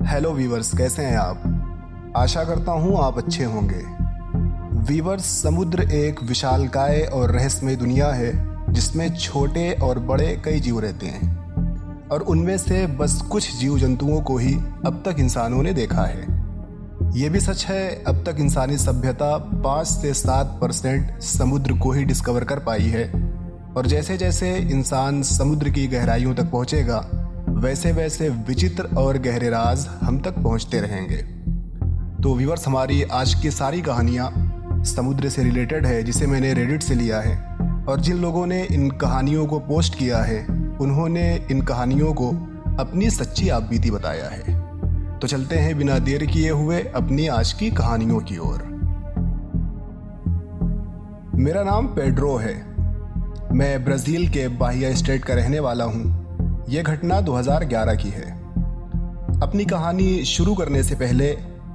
Hello viewers, कैसे हैं आप। आशा करता हूँ आप अच्छे होंगे। वीवर्स, समुद्र एक विशालकाय और रहस्यमय दुनिया है जिसमें छोटे और बड़े कई जीव रहते हैं और उनमें से बस कुछ जीव जंतुओं को ही अब तक इंसानों ने देखा है। ये भी सच है, अब तक इंसानी सभ्यता 5 से 7% समुद्र को ही डिस्कवर कर पाई है और जैसे जैसे इंसान समुद्र की गहराइयों तक पहुँचेगा वैसे वैसे विचित्र और गहरे राज हम तक पहुंचते रहेंगे। तो व्यूअर्स, हमारी आज की सारी कहानियां समुद्र से रिलेटेड है, जिसे मैंने रेडिट से लिया है और जिन लोगों ने इन कहानियों को पोस्ट किया है उन्होंने इन कहानियों को अपनी सच्ची आपबीती बताया है। तो चलते हैं बिना देर किए हुए अपनी आज की कहानियों की ओर। मेरा नाम पेड्रो है। मैं ब्राज़ील के बाहिया स्टेट का रहने वाला हूँ। यह घटना 2011 की है। अपनी कहानी शुरू करने से पहले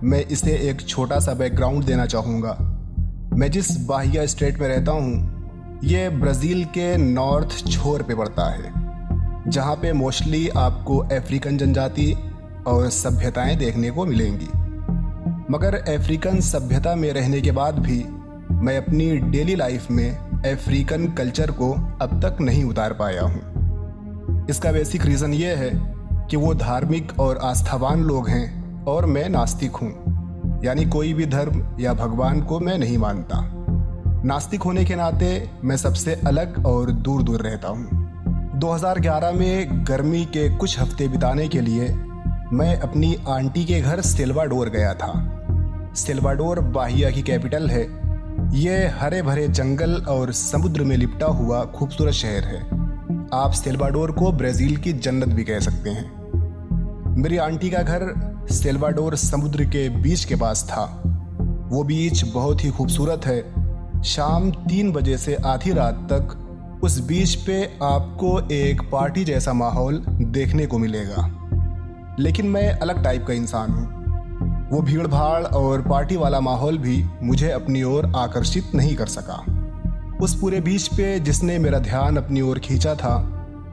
मैं इसे एक छोटा सा बैकग्राउंड देना चाहूँगा। मैं जिस बाहिया स्टेट में रहता हूँ ये ब्राज़ील के नॉर्थ छोर पे पड़ता है, जहाँ पे मोस्टली आपको अफ्रीकन जनजाति और सभ्यताएं देखने को मिलेंगी। मगर अफ्रीकन सभ्यता में रहने के बाद भी मैं अपनी डेली लाइफ में अफ्रीकन कल्चर को अब तक नहीं उतार पाया हूँ। इसका बेसिक रीज़न ये है कि वो धार्मिक और आस्थावान लोग हैं और मैं नास्तिक हूँ, यानी कोई भी धर्म या भगवान को मैं नहीं मानता। नास्तिक होने के नाते मैं सबसे अलग और दूर दूर रहता हूँ। 2011 में गर्मी के कुछ हफ्ते बिताने के लिए मैं अपनी आंटी के घर सेल्वाडोर गया था। सेल्वाडोर बाहिया की कैपिटल है। ये हरे भरे जंगल और समुद्र में लिपटा हुआ खूबसूरत शहर है। आप सेल्वाडोर को ब्राज़ील की जन्नत भी कह सकते हैं। मेरी आंटी का घर सेल्वाडोर समुद्र के बीच के पास था। वो बीच बहुत ही खूबसूरत है। शाम 3 बजे से आधी रात तक उस बीच पे आपको एक पार्टी जैसा माहौल देखने को मिलेगा। लेकिन मैं अलग टाइप का इंसान हूँ। वो भीड़ भाड़ और पार्टी वाला माहौल भी मुझे अपनी ओर आकर्षित नहीं कर सका। उस पूरे बीच पे जिसने मेरा ध्यान अपनी ओर खींचा था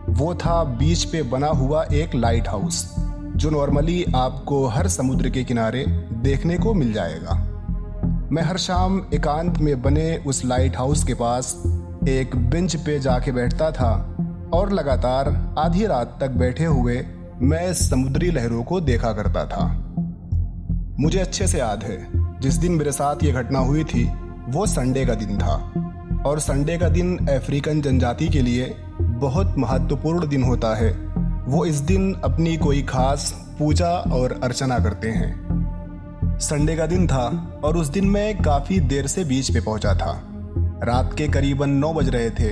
वो था बीच पे बना हुआ एक लाइट हाउस, जो नॉर्मली आपको हर समुद्र के किनारे देखने को मिल जाएगा। मैं हर शाम एकांत में बने उस लाइट हाउस के पास एक बेंच पे जाके बैठता था और लगातार आधी रात तक बैठे हुए मैं समुद्री लहरों को देखा करता था। मुझे अच्छे से याद है, जिस दिन मेरे साथ ये घटना हुई थी वो संडे का दिन था और संडे का दिन अफ्रीकन जनजाति के लिए बहुत महत्वपूर्ण दिन होता है। वो इस दिन अपनी कोई खास पूजा और अर्चना करते हैं। संडे का दिन था और उस दिन मैं काफ़ी देर से बीच पे पहुंचा था। रात के करीबन 9 बज रहे थे।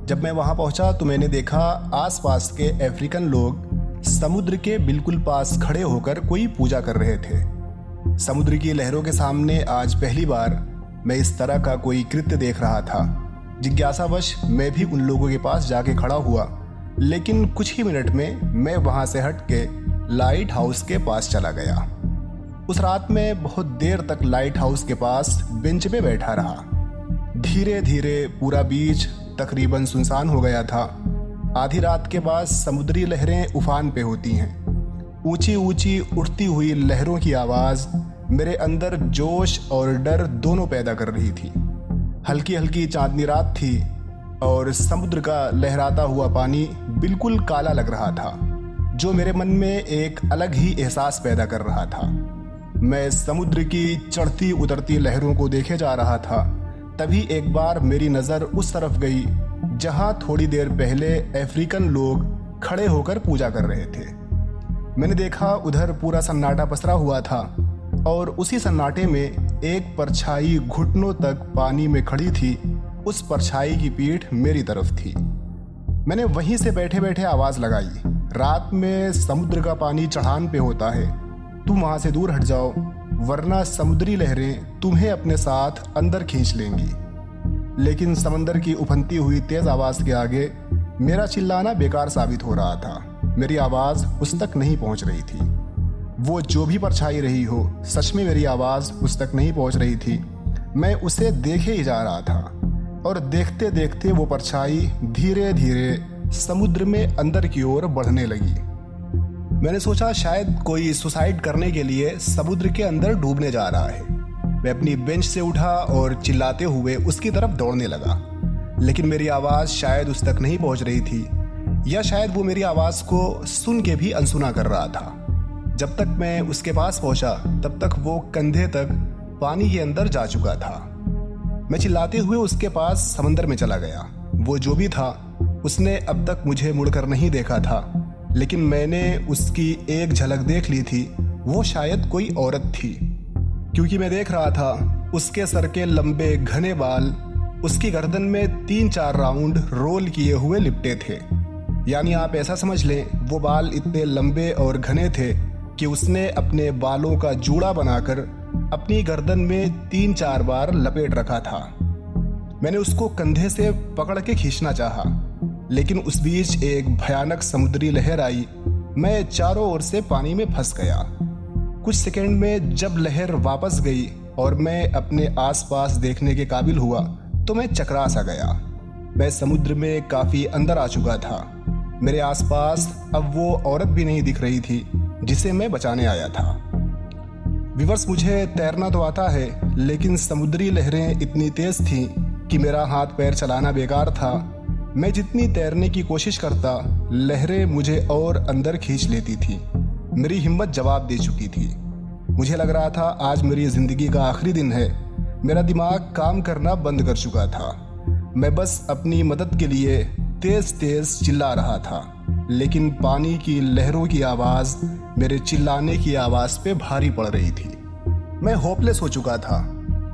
जब मैं वहां पहुंचा तो मैंने देखा आसपास के अफ्रीकन लोग समुद्र के बिल्कुल पास खड़े होकर कोई पूजा कर रहे थे। समुद्र की लहरों के सामने आज पहली बार मैं इस तरह का कोई कृत्य देख रहा था। जिज्ञासावश मैं भी उन लोगों के पास जाके खड़ा हुआ, लेकिन कुछ ही मिनट में मैं वहां से हट के लाइट हाउस के पास चला गया। उस रात में बहुत देर तक लाइट हाउस के पास बेंच पे बैठा रहा। धीरे धीरे पूरा बीच तकरीबन सुनसान हो गया था। आधी रात के बाद समुद्री लहरें उफान पे होती हैं। ऊंची ऊंची उठती हुई लहरों की आवाज़ मेरे अंदर जोश और डर दोनों पैदा कर रही थी। हल्की हल्की चांदनी रात थी और समुद्र का लहराता हुआ पानी बिल्कुल काला लग रहा था, जो मेरे मन में एक अलग ही एहसास पैदा कर रहा था। मैं समुद्र की चढ़ती उतरती लहरों को देखे जा रहा था। तभी एक बार मेरी नज़र उस तरफ गई जहां थोड़ी देर पहले अफ्रीकन लोग खड़े होकर पूजा कर रहे थे। मैंने देखा उधर पूरा सन्नाटा पसरा हुआ था और उसी सन्नाटे में एक परछाई घुटनों तक पानी में खड़ी थी। उस परछाई की पीठ मेरी तरफ थी। मैंने वहीं से बैठे बैठे आवाज़ लगाई, रात में समुद्र का पानी चढ़ान पे होता है, तुम वहाँ से दूर हट जाओ वरना समुद्री लहरें तुम्हें अपने साथ अंदर खींच लेंगी। लेकिन समंदर की उफनती हुई तेज़ आवाज़ के आगे मेरा चिल्लाना बेकार साबित हो रहा था। मेरी आवाज़ उस तक नहीं पहुँच रही थी। वो जो भी परछाई रही हो, सच में मेरी आवाज़ उस तक नहीं पहुंच रही थी। मैं उसे देखे ही जा रहा था और देखते देखते वो परछाई धीरे धीरे समुद्र में अंदर की ओर बढ़ने लगी। मैंने सोचा शायद कोई सुसाइड करने के लिए समुद्र के अंदर डूबने जा रहा है। मैं अपनी बेंच से उठा और चिल्लाते हुए उसकी तरफ दौड़ने लगा, लेकिन मेरी आवाज़ शायद उस तक नहीं पहुंच रही थी, या शायद वो मेरी आवाज़ को सुन के भी अनसुना कर रहा था। जब तक मैं उसके पास पहुंचा तब तक वो कंधे तक पानी के अंदर जा चुका था। मैं चिल्लाते हुए उसके पास समंदर में चला गया। वो जो भी था उसने अब तक मुझे मुड़कर नहीं देखा था, लेकिन मैंने उसकी एक झलक देख ली थी। वो शायद कोई औरत थी, क्योंकि मैं देख रहा था उसके सर के लंबे घने बाल उसकी गर्दन में 3-4 राउंड रोल किए हुए लिपटे थे। यानी आप ऐसा समझ लें, वो बाल इतने लंबे और घने थे कि उसने अपने बालों का जूड़ा बनाकर अपनी गर्दन में 3-4 बार लपेट रखा था। मैंने उसको कंधे से पकड़ के खींचना चाहा, लेकिन उस बीच एक भयानक समुद्री लहर आई। मैं चारों ओर से पानी में फंस गया। कुछ सेकंड में जब लहर वापस गई और मैं अपने आसपास देखने के काबिल हुआ तो मैं चकरा सा गया। मैं समुद्र में काफ़ी अंदर आ चुका था। मेरे आसपास अब वो औरत भी नहीं दिख रही थी जिसे मैं बचाने आया था। विवर्स, मुझे तैरना तो आता है, लेकिन समुद्री लहरें इतनी तेज थीं कि मेरा हाथ पैर चलाना बेकार था। मैं जितनी तैरने की कोशिश करता, लहरें मुझे और अंदर खींच लेती थी। मेरी हिम्मत जवाब दे चुकी थी। मुझे लग रहा था आज मेरी ज़िंदगी का आखिरी दिन है। मेरा दिमाग काम करना बंद कर चुका था। मैं बस अपनी मदद के लिए तेज तेज चिल्ला रहा था, लेकिन पानी की लहरों की आवाज़ मेरे चिल्लाने की आवाज़ पे भारी पड़ रही थी। मैं होपलेस हो चुका था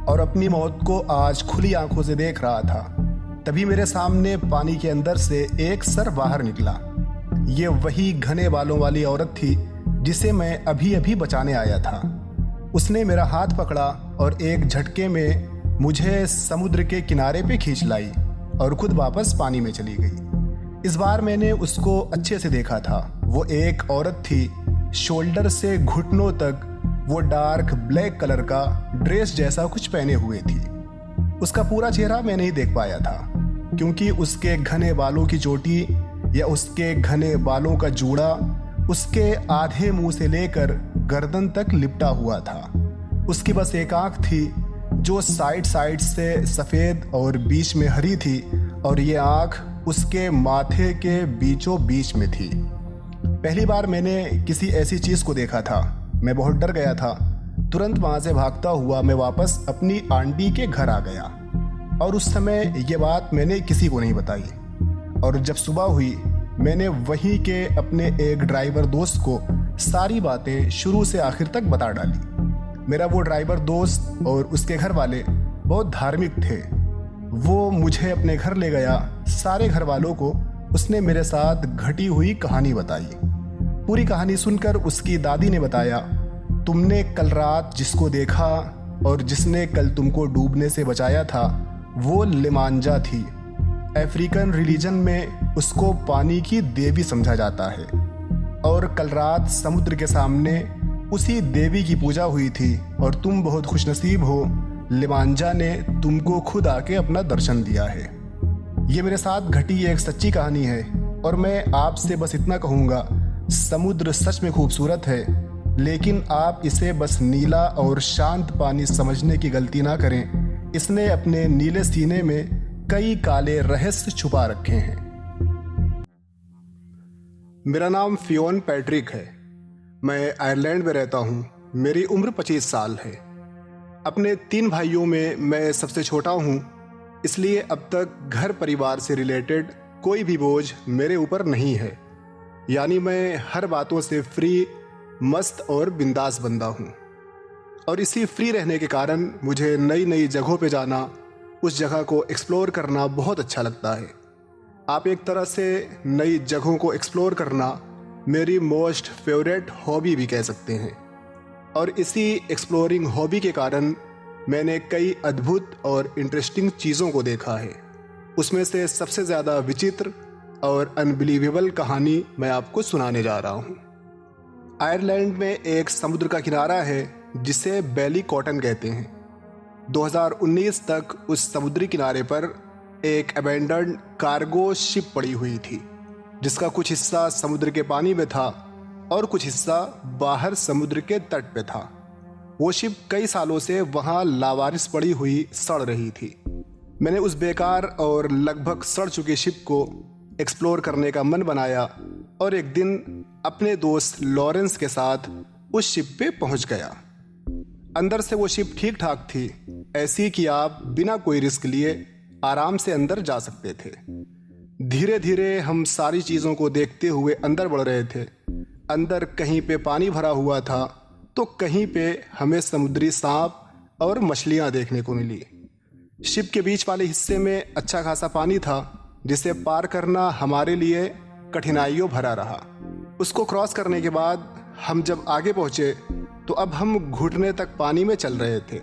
और अपनी मौत को आज खुली आंखों से देख रहा था। तभी मेरे सामने पानी के अंदर से एक सर बाहर निकला। ये वही घने बालों वाली औरत थी जिसे मैं अभी अभी बचाने आया था। उसने मेरा हाथ पकड़ा और एक झटके में मुझे समुद्र के किनारे पे खींच लाई और खुद वापस पानी में चली गई। इस बार मैंने उसको अच्छे से देखा था। वो एक औरत थी। शोल्डर से घुटनों तक वो डार्क ब्लैक कलर का ड्रेस जैसा कुछ पहने हुए थी। उसका पूरा चेहरा मैं नहीं देख पाया था, क्योंकि उसके घने बालों की चोटी या उसके घने बालों का जूड़ा उसके आधे मुंह से लेकर गर्दन तक लिपटा हुआ था। उसकी बस एक आंख थी जो साइड साइड से सफ़ेद और बीच में हरी थी, और ये आंख उसके माथे के बीचों बीच में थी। पहली बार मैंने किसी ऐसी चीज़ को देखा था। मैं बहुत डर गया था। तुरंत वहाँ से भागता हुआ मैं वापस अपनी आंटी के घर आ गया, और उस समय ये बात मैंने किसी को नहीं बताई। और जब सुबह हुई मैंने वहीं के अपने एक ड्राइवर दोस्त को सारी बातें शुरू से आखिर तक बता डाली। मेरा वो ड्राइवर दोस्त और उसके घर वाले बहुत धार्मिक थे। वो मुझे अपने घर ले गया। सारे घर वालों को उसने मेरे साथ घटी हुई कहानी बताई। पूरी कहानी सुनकर उसकी दादी ने बताया, तुमने कल रात जिसको देखा और जिसने कल तुमको डूबने से बचाया था वो लिमांजा थी। अफ्रीकन रिलीजन में उसको पानी की देवी समझा जाता है, और कल रात समुद्र के सामने उसी देवी की पूजा हुई थी, और तुम बहुत खुशनसीब हो, लिमांजा ने तुमको खुद आके अपना दर्शन दिया है। ये मेरे साथ घटी एक सच्ची कहानी है, और मैं आपसे बस इतना कहूँगा, समुद्र सच में खूबसूरत है, लेकिन आप इसे बस नीला और शांत पानी समझने की गलती ना करें। इसने अपने नीले सीने में कई काले रहस्य छुपा रखे हैं। मेरा नाम फियोन पैट्रिक है। मैं आयरलैंड में रहता हूँ। मेरी उम्र 25 साल है। अपने 3 भाइयों में मैं सबसे छोटा हूँ, इसलिए अब तक घर परिवार से रिलेटेड कोई भी बोझ मेरे ऊपर नहीं है। यानी मैं हर बातों से फ्री, मस्त और बिंदास बंदा हूँ। और इसी फ्री रहने के कारण मुझे नई नई जगहों पे जाना, उस जगह को एक्सप्लोर करना बहुत अच्छा लगता है। आप एक तरह से नई जगहों को एक्सप्लोर करना मेरी मोस्ट फेवरेट हॉबी भी कह सकते हैं। और इसी एक्सप्लोरिंग हॉबी के कारण मैंने कई अद्भुत और इंटरेस्टिंग चीज़ों को देखा है। उसमें से सबसे ज़्यादा विचित्र और अनबिलीवेबल कहानी मैं आपको सुनाने जा रहा हूँ। आयरलैंड में एक समुद्र का किनारा है जिसे बैलीकॉटन कहते हैं। 2019 तक उस समुद्री किनारे पर एक अबैंडन्ड कार्गो शिप पड़ी हुई थी, जिसका कुछ हिस्सा समुद्र के पानी में था और कुछ हिस्सा बाहर समुद्र के तट पे था। वो शिप कई सालों से वहाँ लावारिस पड़ी हुई सड़ रही थी। मैंने उस बेकार और लगभग सड़ चुकी शिप को एक्सप्लोर करने का मन बनाया और एक दिन अपने दोस्त लॉरेंस के साथ उस शिप पे पहुंच गया। अंदर से वो शिप ठीक ठाक थी, ऐसी कि आप बिना कोई रिस्क लिए आराम से अंदर जा सकते थे। धीरे धीरे हम सारी चीज़ों को देखते हुए अंदर बढ़ रहे थे। अंदर कहीं पे पानी भरा हुआ था तो कहीं पे हमें समुद्री सांप और मछलियाँ देखने को मिली। शिप के बीच वाले हिस्से में अच्छा खासा पानी था, जिसे पार करना हमारे लिए कठिनाइयों भरा रहा। उसको क्रॉस करने के बाद हम जब आगे पहुँचे तो अब हम घुटने तक पानी में चल रहे थे।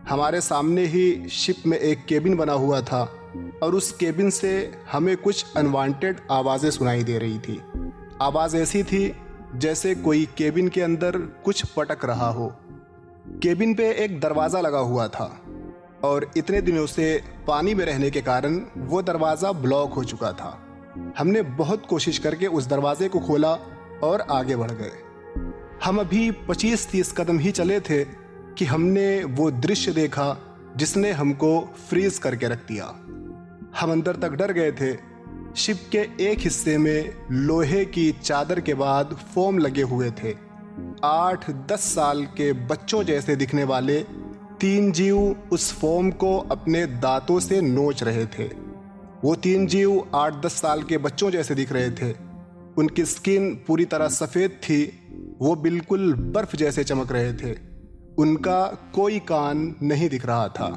हमारे सामने ही शिप में एक केबिन बना हुआ था और उस केबिन से हमें कुछ अनवांटेड आवाज़ें सुनाई दे रही थी। आवाज़ ऐसी थी जैसे कोई केबिन के अंदर कुछ पटक रहा हो। केबिन पे एक दरवाज़ा लगा हुआ था और इतने दिनों से पानी में रहने के कारण वो दरवाज़ा ब्लॉक हो चुका था। हमने बहुत कोशिश करके उस दरवाजे को खोला और आगे बढ़ गए। हम अभी 25-30 कदम ही चले थे कि हमने वो दृश्य देखा जिसने हमको फ्रीज करके रख दिया। हम अंदर तक डर गए थे। शिप के एक हिस्से में लोहे की चादर के बाद फोम लगे हुए थे। 8-10 साल के बच्चों जैसे दिखने वाले 3 जीव उस फोम को अपने दांतों से नोच रहे थे। वो 3 जीव 8-10 साल के बच्चों जैसे दिख रहे थे। उनकी स्किन पूरी तरह सफ़ेद थी। वो बिल्कुल बर्फ जैसे चमक रहे थे। उनका कोई कान नहीं दिख रहा था।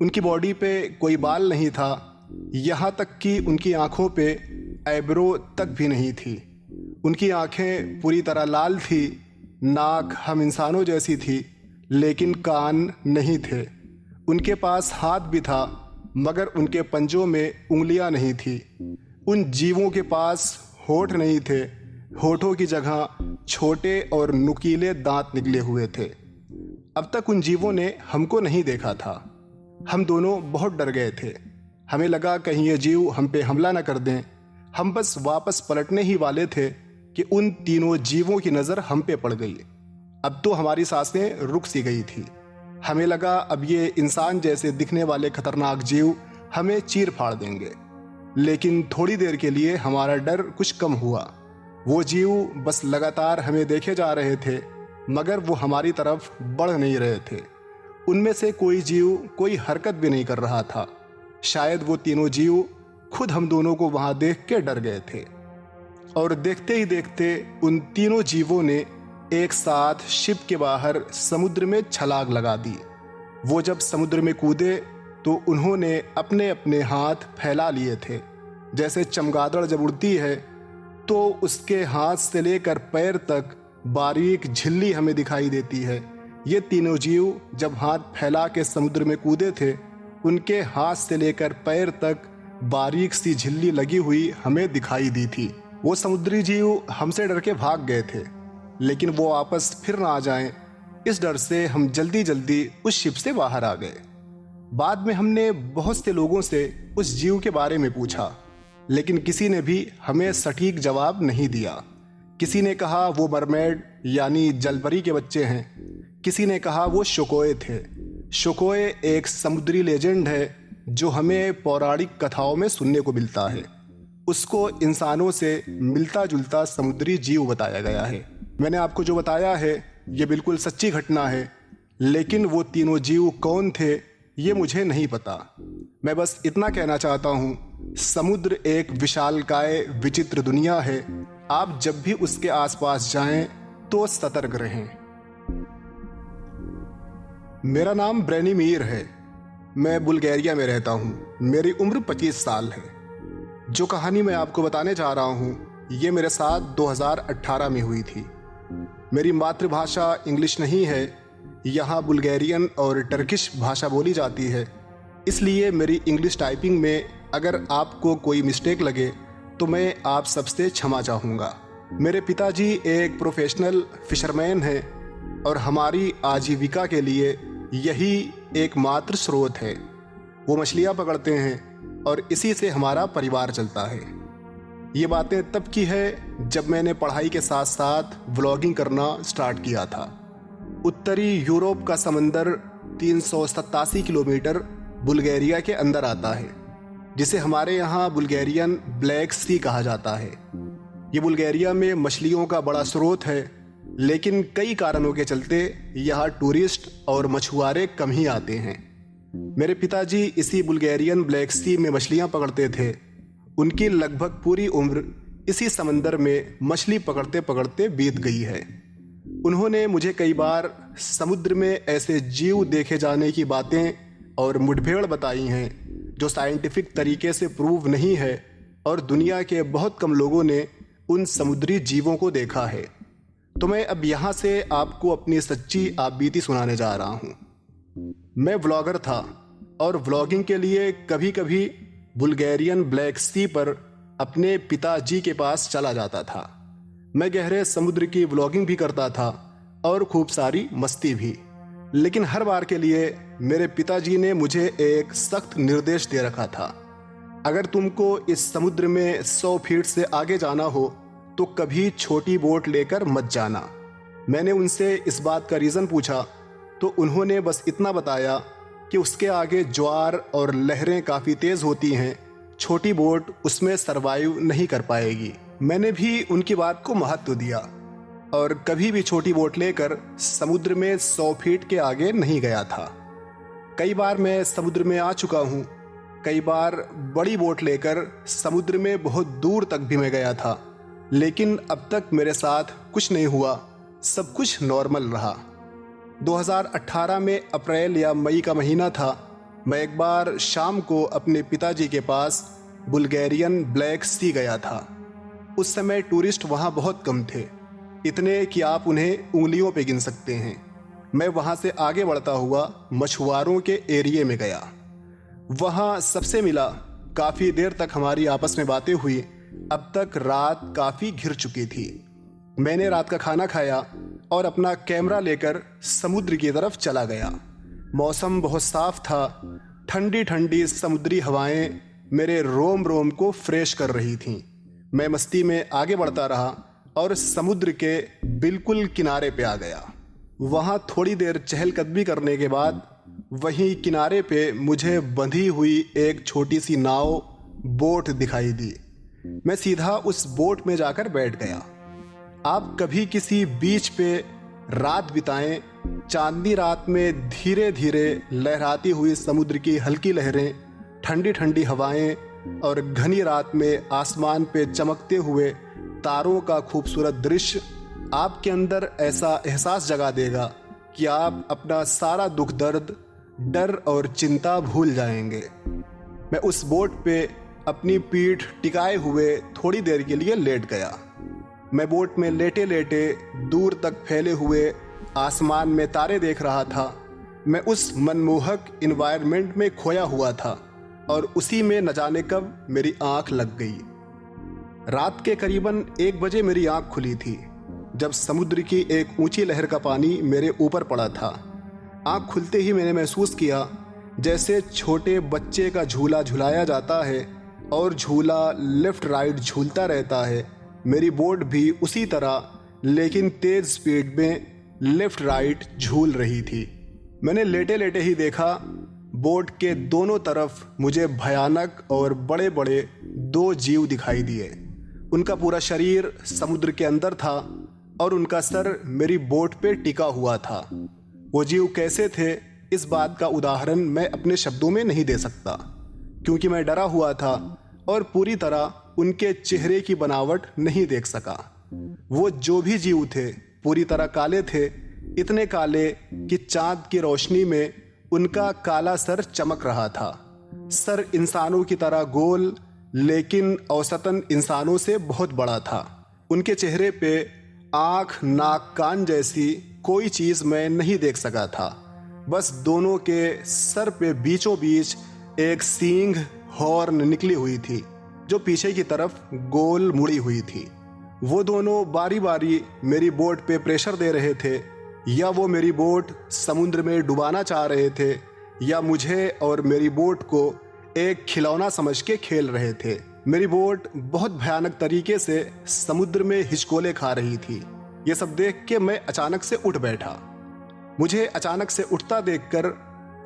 उनकी बॉडी पे कोई बाल नहीं था, यहाँ तक कि उनकी आँखों पे आईब्रो तक भी नहीं थी। उनकी आँखें पूरी तरह लाल थी। नाक हम इंसानों जैसी थी, लेकिन कान नहीं थे। उनके पास हाथ भी था, मगर उनके पंजों में उंगलियां नहीं थी। उन जीवों के पास होठ नहीं थे। होठों की जगह छोटे और नुकीले दांत निकले हुए थे। अब तक उन जीवों ने हमको नहीं देखा था। हम दोनों बहुत डर गए थे। हमें लगा कहीं ये जीव हम पे हमला न कर दें। हम बस वापस पलटने ही वाले थे कि उन तीनों जीवों की नज़र हम पे पड़ गई। अब तो हमारी सांसें रुक सी गई थी। हमें लगा अब ये इंसान जैसे दिखने वाले खतरनाक जीव हमें चीर फाड़ देंगे। लेकिन थोड़ी देर के लिए हमारा डर कुछ कम हुआ। वो जीव बस लगातार हमें देखे जा रहे थे, मगर वो हमारी तरफ बढ़ नहीं रहे थे। उनमें से कोई जीव कोई हरकत भी नहीं कर रहा था। शायद वो तीनों जीव खुद हम दोनों को वहाँ देख के डर गए थे। और देखते ही देखते उन तीनों जीवों ने एक साथ शिप के बाहर समुद्र में छलांग लगा दी। वो जब समुद्र में कूदे तो उन्होंने अपने अपने हाथ फैला लिए थे। जैसे चमगादड़ जब उड़ती है तो उसके हाथ से लेकर पैर तक बारीक झिल्ली हमें दिखाई देती है। ये तीनों जीव जब हाथ फैला के समुद्र में कूदे थे, उनके हाथ से लेकर पैर तक बारीक सी झिल्ली लगी हुई हमें दिखाई दी थी। वो समुद्री जीव हमसे डर के भाग गए थे, लेकिन वो वापस फिर ना आ जाएं, इस डर से हम जल्दी जल्दी उस शिप से बाहर आ गए। बाद में हमने बहुत से लोगों से उस जीव के बारे में पूछा, लेकिन किसी ने भी हमें सटीक जवाब नहीं दिया। किसी ने कहा वो मरमेड यानी जलपरी के बच्चे हैं। किसी ने कहा वो शोकोए थे। शोकोए एक समुद्री लेजेंड है जो हमें पौराणिक कथाओं में सुनने को मिलता है। उसको इंसानों से मिलता जुलता समुद्री जीव बताया गया है। मैंने आपको जो बताया है ये बिल्कुल सच्ची घटना है, लेकिन वो तीनों जीव कौन थे ये मुझे नहीं पता। मैं बस इतना कहना चाहता हूँ, समुद्र एक विशालकाय विचित्र दुनिया है। आप जब भी उसके आसपास जाएं तो सतर्क रहें। मेरा नाम ब्रेनिमीर है। मैं बुल्गारिया में रहता हूँ। मेरी उम्र 25 साल है। जो कहानी मैं आपको बताने जा रहा हूँ ये मेरे साथ 2018 में हुई थी। मेरी मातृभाषा इंग्लिश नहीं है। यहाँ बुल्गारियन और टर्किश भाषा बोली जाती है, इसलिए मेरी इंग्लिश टाइपिंग में अगर आपको कोई मिस्टेक लगे तो मैं आप सबसे क्षमा चाहूँगा। मेरे पिताजी एक प्रोफेशनल फिशरमैन हैं और हमारी आजीविका के लिए यही एकमात्र स्रोत है। वो मछलियाँ पकड़ते हैं और इसी से हमारा परिवार चलता है। ये बातें तब की है जब मैंने पढ़ाई के साथ साथ व्लॉगिंग करना स्टार्ट किया था। उत्तरी यूरोप का समंदर 387 किलोमीटर बुल्गारिया के अंदर आता है, जिसे हमारे यहाँ बुल्गारियन ब्लैक सी कहा जाता है। ये बुल्गारिया में मछलियों का बड़ा स्रोत है, लेकिन कई कारणों के चलते यहाँ टूरिस्ट और मछुआरे कम ही आते हैं। मेरे पिताजी इसी बुल्गारियन ब्लैक सी में मछलियाँ पकड़ते थे। उनकी लगभग पूरी उम्र इसी समंदर में मछली पकड़ते पकड़ते बीत गई है। उन्होंने मुझे कई बार समुद्र में ऐसे जीव देखे जाने की बातें और मुठभेड़ बताई हैं जो साइंटिफिक तरीके से प्रूव नहीं है, और दुनिया के बहुत कम लोगों ने उन समुद्री जीवों को देखा है। तो मैं अब यहाँ से आपको अपनी सच्ची आप बीती सुनाने जा रहा हूँ। मैं व्लॉगर था और व्लॉगिंग के लिए कभी कभी बुल्गारियन ब्लैक सी पर अपने पिताजी के पास चला जाता था। मैं गहरे समुद्र की व्लॉगिंग भी करता था और खूब सारी मस्ती भी। लेकिन हर बार के लिए मेरे पिताजी ने मुझे एक सख्त निर्देश दे रखा था, अगर तुमको इस समुद्र में 100 फीट से आगे जाना हो तो कभी छोटी बोट लेकर मत जाना। मैंने उनसे इस बात का रीज़न पूछा तो उन्होंने बस इतना बताया कि उसके आगे ज्वार और लहरें काफ़ी तेज़ होती हैं, छोटी बोट उसमें सरवाइव नहीं कर पाएगी। मैंने भी उनकी बात को महत्व दिया और कभी भी छोटी बोट लेकर समुद्र में 100 फीट के आगे नहीं गया था। कई बार मैं समुद्र में आ चुका हूँ, कई बार बड़ी बोट लेकर समुद्र में बहुत दूर तक भी मैं गया था, लेकिन अब तक मेरे साथ कुछ नहीं हुआ, सब कुछ नॉर्मल रहा। 2018 में अप्रैल या मई का महीना था। मैं एक बार शाम को अपने पिताजी के पास बुल्गारियन ब्लैक सी गया था। उस समय टूरिस्ट वहाँ बहुत कम थे, इतने कि आप उन्हें उंगलियों पे गिन सकते हैं। मैं वहाँ से आगे बढ़ता हुआ मछुआरों के एरिए में गया, वहाँ सबसे मिला। काफ़ी देर तक हमारी आपस में बातें हुई। अब तक रात काफ़ी घिर चुकी थी। मैंने रात का खाना खाया और अपना कैमरा लेकर समुद्र की तरफ चला गया। मौसम बहुत साफ था, ठंडी ठंडी समुद्री हवाएं मेरे रोम रोम को फ्रेश कर रही थीं। मैं मस्ती में आगे बढ़ता रहा और समुद्र के बिल्कुल किनारे पे आ गया। वहाँ थोड़ी देर चहलकदमी करने के बाद वहीं किनारे पे मुझे बंधी हुई एक छोटी सी नाव बोट दिखाई दी। मैं सीधा उस बोट में जाकर बैठ गया। आप कभी किसी बीच पे रात बिताएं, चांदनी रात में धीरे धीरे लहराती हुई समुद्र की हल्की लहरें, ठंडी ठंडी हवाएं और घनी रात में आसमान पे चमकते हुए तारों का खूबसूरत दृश्य आपके अंदर ऐसा एहसास जगा देगा कि आप अपना सारा दुख दर्द, डर और चिंता भूल जाएंगे। मैं उस बोट पे अपनी पीठ टिकाए हुए थोड़ी देर के लिए लेट गया। मैं बोट में लेटे लेटे दूर तक फैले हुए आसमान में तारे देख रहा था। मैं उस मनमोहक इन्वायरमेंट में खोया हुआ था और उसी में न जाने कब मेरी आंख लग गई। रात के करीबन 1 बजे मेरी आंख खुली थी, जब समुद्र की एक ऊंची लहर का पानी मेरे ऊपर पड़ा था। आंख खुलते ही मैंने महसूस किया जैसे छोटे बच्चे का झूला झुलाया जाता है और झूला लेफ्ट राइट झूलता रहता है। मेरी बोट भी उसी तरह, लेकिन तेज स्पीड में लेफ्ट राइट झूल रही थी। मैंने लेटे लेटे ही देखा बोट के दोनों तरफ मुझे भयानक और बड़े बड़े 2 जीव दिखाई दिए। उनका पूरा शरीर समुद्र के अंदर था और उनका सर मेरी बोट पे टिका हुआ था। वो जीव कैसे थे, इस बात का उदाहरण मैं अपने शब्दों में नहीं दे सकता, क्योंकि मैं डरा हुआ था और पूरी तरह उनके चेहरे की बनावट नहीं देख सका। वो जो भी जीव थे पूरी तरह काले थे, इतने काले कि चांद की रोशनी में उनका काला सर चमक रहा था। सर इंसानों की तरह गोल, लेकिन औसतन इंसानों से बहुत बड़ा था। उनके चेहरे पे आँख, नाक, कान जैसी कोई चीज़ मैं नहीं देख सका था। बस दोनों के सर पे बीचों बीच एक सींग हॉर्न निकली हुई थी जो पीछे की तरफ गोल मुड़ी हुई थी। वो दोनों बारी बारी मेरी बोट पे प्रेशर दे रहे थे, या वो मेरी बोट समुद्र में डुबाना चाह रहे थे, या मुझे और मेरी बोट को एक खिलौना समझ के खेल रहे थे। मेरी बोट बहुत भयानक तरीके से समुद्र में हिचकोले खा रही थी। ये सब देख के मैं अचानक से उठ बैठा। मुझे अचानक से उठता देखकर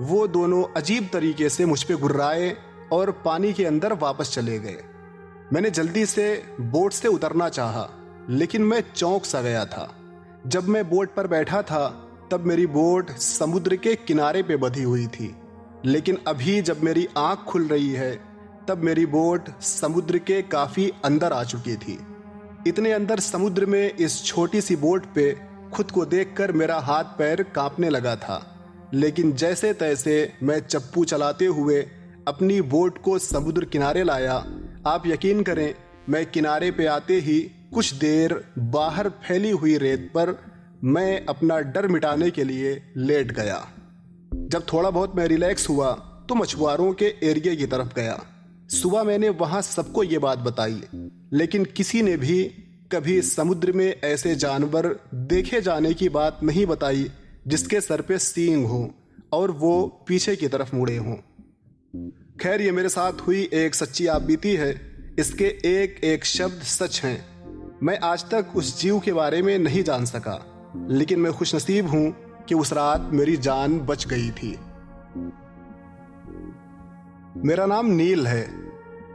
वो दोनों अजीब तरीके से मुझ पे गुर्राए और पानी के अंदर वापस चले गए। मैंने जल्दी से बोट से उतरना चाहा, लेकिन मैं चौंक सा गया था। जब मैं बोट पर बैठा था तब मेरी बोट समुद्र के किनारे पे बंधी हुई थी, लेकिन अभी जब मेरी आंख खुल रही है तब मेरी बोट समुद्र के काफ़ी अंदर आ चुकी थी। इतने अंदर समुद्र में इस छोटी सी बोट पे खुद को देखकर मेरा हाथ पैर कांपने लगा था, लेकिन जैसे तैसे मैं चप्पू चलाते हुए अपनी बोट को समुद्र किनारे लाया। आप यकीन करें, मैं किनारे पे आते ही कुछ देर बाहर फैली हुई रेत पर मैं अपना डर मिटाने के लिए लेट गया। जब थोड़ा बहुत मैं रिलैक्स हुआ तो मछुआरों के एरिया की तरफ गया। सुबह मैंने वहाँ सबको ये बात बताई, लेकिन किसी ने भी कभी समुद्र में ऐसे जानवर देखे जाने की बात नहीं बताई जिसके सर पे सींग हो और वो पीछे की तरफ मुड़े हों। खैर, ये मेरे साथ हुई एक सच्ची आपबीती है। इसके एक एक शब्द सच हैं। मैं आज तक उस जीव के बारे में नहीं जान सका, लेकिन मैं खुशनसीब हूं कि उस रात मेरी जान बच गई थी। मेरा नाम नील है।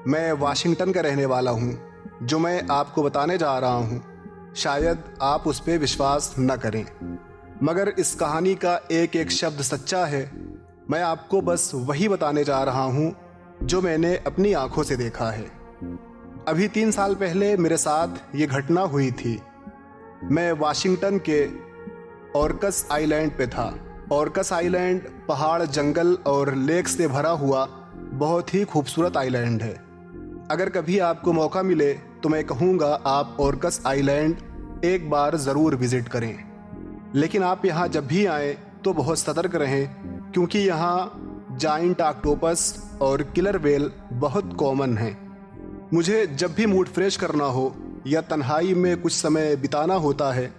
मैं वाशिंगटन का रहने वाला हूं। जो मैं आपको बताने जा रहा हूं, शायद आप उस पर विश्वास न करें, मगर इस कहानी का एक एक शब्द सच्चा है। मैं आपको बस वही बताने जा रहा हूं जो मैंने अपनी आंखों से देखा है। अभी 3 साल पहले मेरे साथ ये घटना हुई थी। मैं वाशिंगटन के ऑर्कस आइलैंड पे था। ऑर्कस आइलैंड पहाड़, जंगल और लेक से भरा हुआ बहुत ही खूबसूरत आइलैंड है। अगर कभी आपको मौका मिले तो मैं कहूँगा आप ऑर्कस आइलैंड एक बार ज़रूर विज़िट करें। लेकिन आप यहाँ जब भी आएँ तो बहुत सतर्क रहें, क्योंकि यहाँ जाइंट ऑक्टोपस और किलर व्हेल बहुत कॉमन हैं। मुझे जब भी मूड फ्रेश करना हो या तन्हाई में कुछ समय बिताना होता है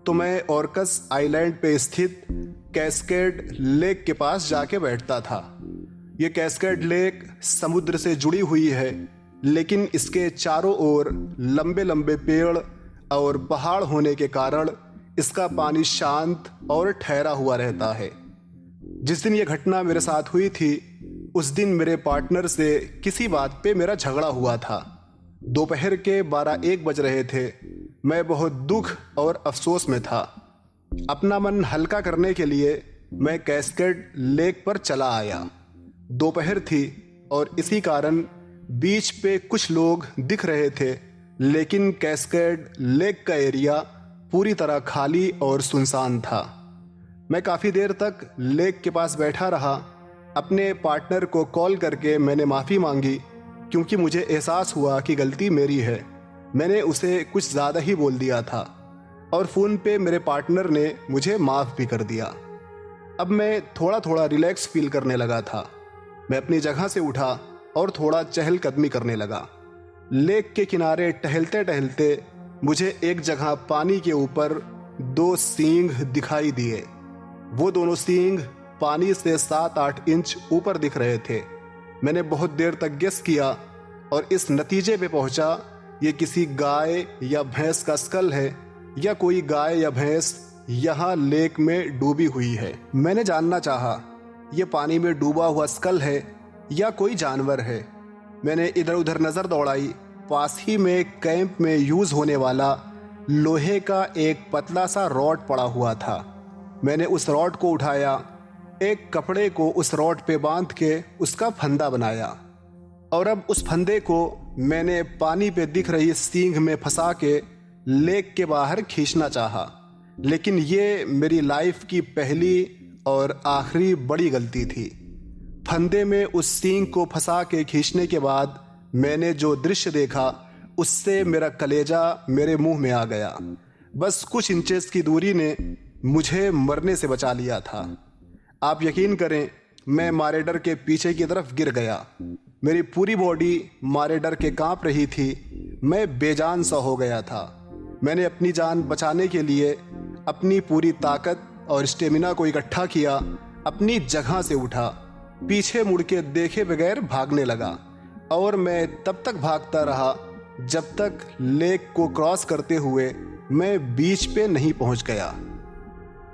तो मैं ऑर्कस आइलैंड पे स्थित कैस्केड लेक के पास जाके बैठता था। ये कैस्केड लेक समुद्र से जुड़ी हुई है, लेकिन इसके चारों ओर लंबे लंबे पेड़ और पहाड़ होने के कारण इसका पानी शांत और ठहरा हुआ रहता है। जिस दिन ये घटना मेरे साथ हुई थी, उस दिन मेरे पार्टनर से किसी बात पे मेरा झगड़ा हुआ था। दोपहर के 12-1 बज रहे थे। मैं बहुत दुख और अफसोस में था। अपना मन हल्का करने के लिए मैं कैस्केड लेक पर चला आया। दोपहर थी और इसी कारण बीच पे कुछ लोग दिख रहे थे, लेकिन कैस्केड लेक का एरिया पूरी तरह खाली और सुनसान था। मैं काफ़ी देर तक लेक के पास बैठा रहा। अपने पार्टनर को कॉल करके मैंने माफ़ी मांगी, क्योंकि मुझे एहसास हुआ कि गलती मेरी है। मैंने उसे कुछ ज़्यादा ही बोल दिया था और फ़ोन पे मेरे पार्टनर ने मुझे माफ़ भी कर दिया। अब मैं थोड़ा थोड़ा रिलैक्स फील करने लगा था। मैं अपनी जगह से उठा और थोड़ा चहलकदमी करने लगा। लेक के किनारे टहलते टहलते मुझे एक जगह पानी के ऊपर 2 सींग दिखाई दिए। वो दोनों सींग पानी से 7-8 इंच ऊपर दिख रहे थे। मैंने बहुत देर तक गेस किया और इस नतीजे पे पहुंचा, ये किसी गाय या भैंस का स्कल है या कोई गाय या भैंस यहाँ लेक में डूबी हुई है। मैंने जानना चाहा, ये पानी में डूबा हुआ स्कल है या कोई जानवर है। मैंने इधर उधर नज़र दौड़ाई। पास ही में कैंप में यूज़ होने वाला लोहे का एक पतला सा रॉड पड़ा हुआ था। मैंने उस रॉड को उठाया, एक कपड़े को उस रॉड पे बांध के उसका फंदा बनाया और अब उस फंदे को मैंने पानी पे दिख रही सींग में फंसा के लेक के बाहर खींचना चाहा। लेकिन ये मेरी लाइफ की पहली और आखिरी बड़ी गलती थी। फंदे में उस सींग को फंसा के खींचने के बाद मैंने जो दृश्य देखा, उससे मेरा कलेजा मेरे मुंह में आ गया। बस कुछ इंचेस की दूरी ने मुझे मरने से बचा लिया था। आप यकीन करें, मैं मारे डर के पीछे की तरफ गिर गया। मेरी पूरी बॉडी मारे डर के कांप रही थी। मैं बेजान सा हो गया था। मैंने अपनी जान बचाने के लिए अपनी पूरी ताकत और स्टेमिना को इकट्ठा किया। अपनी जगह से उठा, पीछे मुड़ के देखे बगैर भागने लगा। और मैं तब तक भागता रहा जब तक लेक को क्रॉस करते हुए मैं बीच पे नहीं पहुंच गया।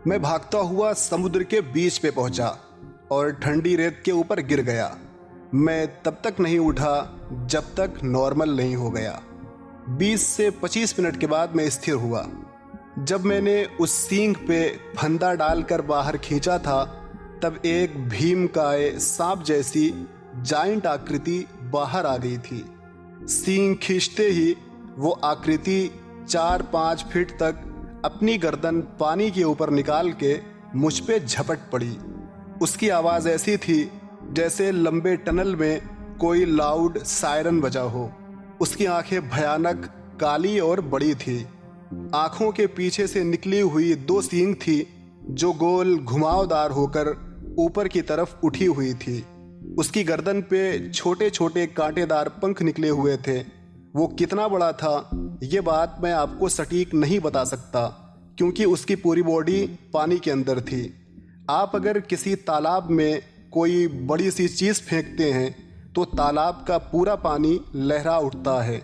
मैं भागता हुआ समुद्र के बीच पे पहुंचा और ठंडी रेत के ऊपर गिर गया। मैं तब तक नहीं उठा जब तक नॉर्मल नहीं हो गया। 20 से 25 मिनट के बाद मैं स्थिर हुआ। जब मैंने उस सींग पे फंदा डालकर बाहर खींचा था तब एक भीमकाय सांप जैसी जाइंट आकृति बाहर आ गई थी। सींग खींचते ही वो आकृति 4-5 फीट तक अपनी गर्दन पानी के ऊपर निकाल के मुझ पे झपट पड़ी। उसकी आवाज़ ऐसी थी जैसे लंबे टनल में कोई लाउड सायरन बजा हो। उसकी आंखें भयानक काली और बड़ी थी। आंखों के पीछे से निकली हुई 2 सींग थी जो गोल घुमावदार होकर ऊपर की तरफ उठी हुई थी। उसकी गर्दन पे छोटे छोटे कांटेदार पंख निकले हुए थे। वो कितना बड़ा था ये बात मैं आपको सटीक नहीं बता सकता क्योंकि उसकी पूरी बॉडी पानी के अंदर थी। आप अगर किसी तालाब में कोई बड़ी सी चीज़ फेंकते हैं तो तालाब का पूरा पानी लहरा उठता है।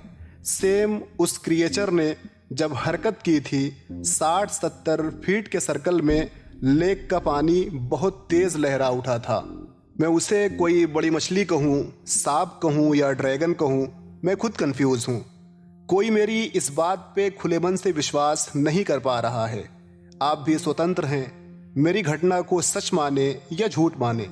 सेम उस क्रिएचर ने जब हरकत की थी 60-70 फीट के सर्कल में लेक का पानी बहुत तेज़ लहरा उठा था। मैं उसे कोई बड़ी मछली कहूँ, सांप कहूँ या ड्रैगन कहूँ, मैं खुद कंफ्यूज हूँ। कोई मेरी इस बात पे खुले मन से विश्वास नहीं कर पा रहा है। आप भी स्वतंत्र हैं मेरी घटना को सच माने या झूठ माने,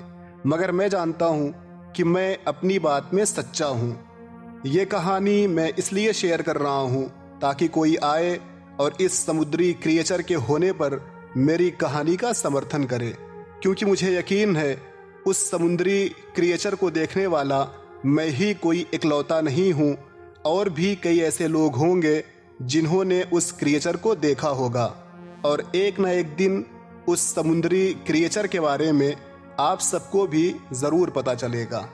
मगर मैं जानता हूँ कि मैं अपनी बात में सच्चा हूँ। ये कहानी मैं इसलिए शेयर कर रहा हूँ ताकि कोई आए और इस समुद्री क्रिएचर के होने पर मेरी कहानी का समर्थन करे, क्योंकि मुझे यकीन है उस समुद्री क्रिएचर को देखने वाला मैं ही कोई इकलौता नहीं हूँ, और भी कई ऐसे लोग होंगे जिन्होंने उस क्रिएचर को देखा होगा। और एक न एक दिन उस समुद्री क्रिएचर के बारे में आप सबको भी ज़रूर पता चलेगा।